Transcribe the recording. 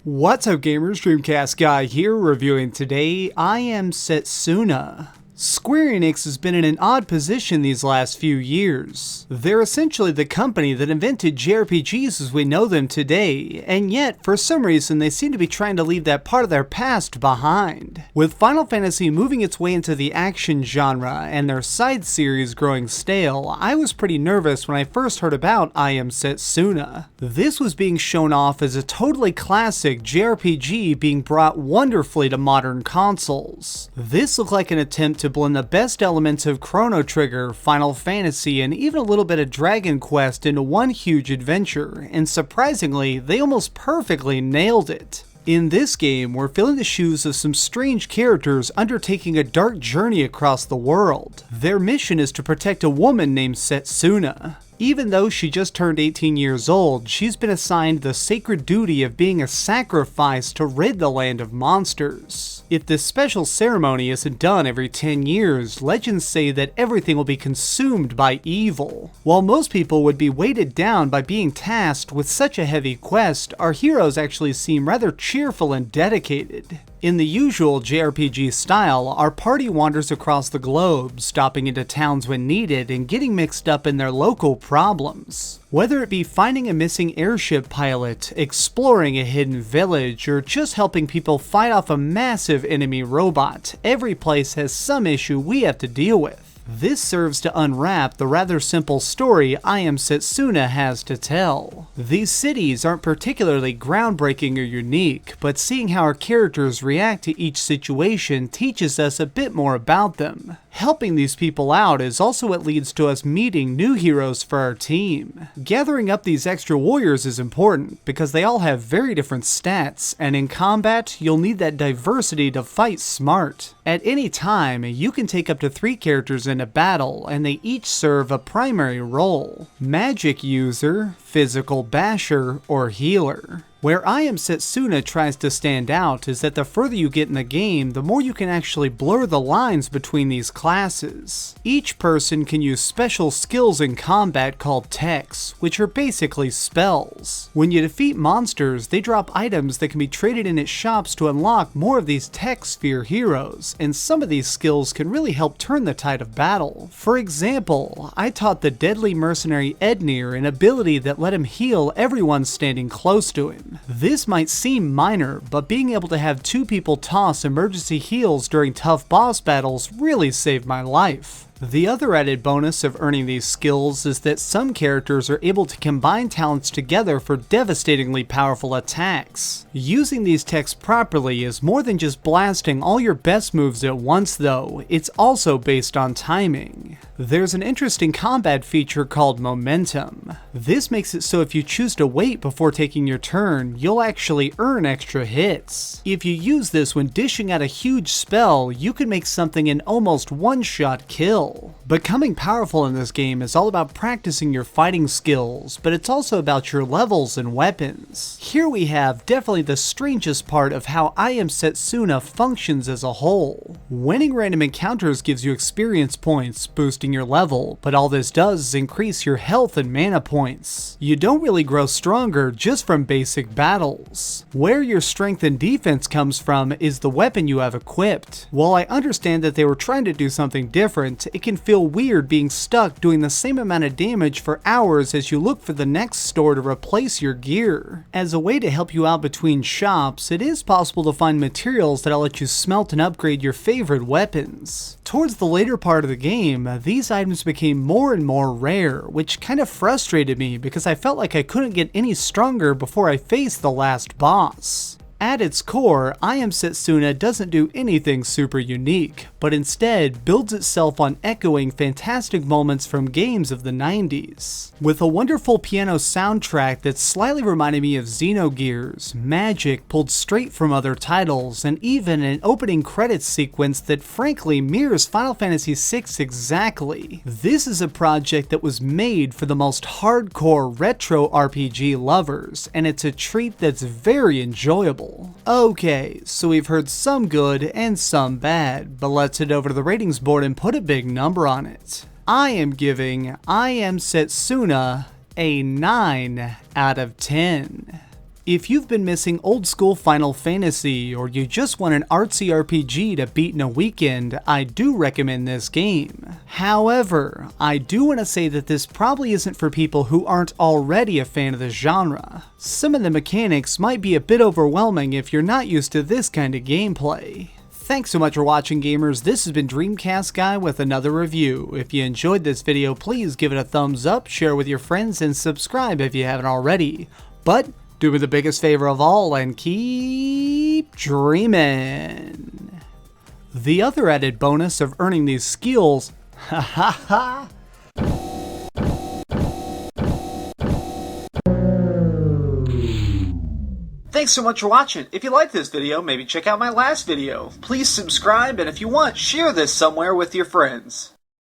What's up gamers, DreamcastGuy here, reviewing today I Am Setsuna. Square Enix has been in an odd position these last few years. They're essentially the company that invented JRPGs as we know them today, and yet, for some reason, they seem to be trying to leave that part of their past behind. With Final Fantasy moving its way into the action genre and their side series growing stale, I was pretty nervous when I first heard about I Am Setsuna. This was being shown off as a totally classic JRPG being brought wonderfully to modern consoles. This looked like an attempt to blend the best elements of Chrono Trigger, Final Fantasy, and even a little bit of Dragon Quest into one huge adventure, and surprisingly, they almost perfectly nailed it. In this game, we're filling the shoes of some strange characters undertaking a dark journey across the world. Their mission is to protect a woman named Setsuna. Even though she just turned 18 years old, she's been assigned the sacred duty of being a sacrifice to rid the land of monsters. If this special ceremony isn't done every 10 years, legends say that everything will be consumed by evil. While most people would be weighted down by being tasked with such a heavy quest, our heroes actually seem rather cheerful and dedicated. In the usual JRPG style, our party wanders across the globe, stopping into towns when needed and getting mixed up in their local problems. Whether it be finding a missing airship pilot, exploring a hidden village, or just helping people fight off a massive enemy robot, every place has some issue we have to deal with. This serves to unwrap the rather simple story I Am Setsuna has to tell. These cities aren't particularly groundbreaking or unique, but seeing how our characters react to each situation teaches us a bit more about them. Helping these people out is also what leads to us meeting new heroes for our team. Gathering up these extra warriors is important because they all have very different stats, and in combat, you'll need that diversity to fight smart. At any time, you can take up to 3 characters in a battle, and they each serve a primary role: magic user, physical basher, or healer. Where I Am Setsuna tries to stand out is that the further you get in the game, the more you can actually blur the lines between these classes. Each person can use special skills in combat called techs, which are basically spells. When you defeat monsters, they drop items that can be traded in at shops to unlock more of these tech sphere heroes, and some of these skills can really help turn the tide of battle. For example, I taught the deadly mercenary Ednir an ability that let him heal everyone standing close to him. This might seem minor, but being able to have 2 people toss emergency heals during tough boss battles really saved my life. The other added bonus of earning these skills is that some characters are able to combine talents together for devastatingly powerful attacks. Using these techs properly is more than just blasting all your best moves at once though, it's also based on timing. There's an interesting combat feature called momentum. This makes it so if you choose to wait before taking your turn, you'll actually earn extra hits. If you use this when dishing out a huge spell, you can make something an almost one-shot kill. Becoming powerful in this game is all about practicing your fighting skills, but it's also about your levels and weapons. Here we have definitely the strangest part of how I Am Setsuna functions as a whole. Winning random encounters gives you experience points, boosting your level, but all this does is increase your health and mana points. You don't really grow stronger just from basic battles. Where your strength and defense comes from is the weapon you have equipped. While I understand that they were trying to do something different, it can feel weird being stuck doing the same amount of damage for hours as you look for the next store to replace your gear. As a way to help you out between shops, it is possible to find materials that'll let you smelt and upgrade your favorite weapons. Towards the later part of the game, these items became more and more rare, which kind of frustrated me because I felt like I couldn't get any stronger before I faced the last boss. At its core, I Am Setsuna doesn't do anything super unique, but instead builds itself on echoing fantastic moments from games of the 90s. With a wonderful piano soundtrack that slightly reminded me of Xenogears, magic pulled straight from other titles, and even an opening credits sequence that frankly mirrors Final Fantasy VI exactly. This is a project that was made for the most hardcore retro RPG lovers, and it's a treat that's very enjoyable. level. Okay, so we've heard some good and some bad, but let's head over to the ratings board and put a big number on it. I am giving I Am Setsuna a 9 out of 10. If you've been missing old school Final Fantasy, or you just want an artsy RPG to beat in a weekend, I do recommend this game. However, I do want to say that this probably isn't for people who aren't already a fan of the genre. Some of the mechanics might be a bit overwhelming if you're not used to this kind of gameplay. Thanks so much for watching, gamers. This has been DreamcastGuy with another review. If you enjoyed this video, please give it a thumbs up, share with your friends, and subscribe if you haven't already. But do me the biggest favor of all and keep dreaming. The other added bonus of earning these skills, Thanks so much for watching. If you liked this video, maybe check out my last video. Please subscribe, and if you want, share this somewhere with your friends.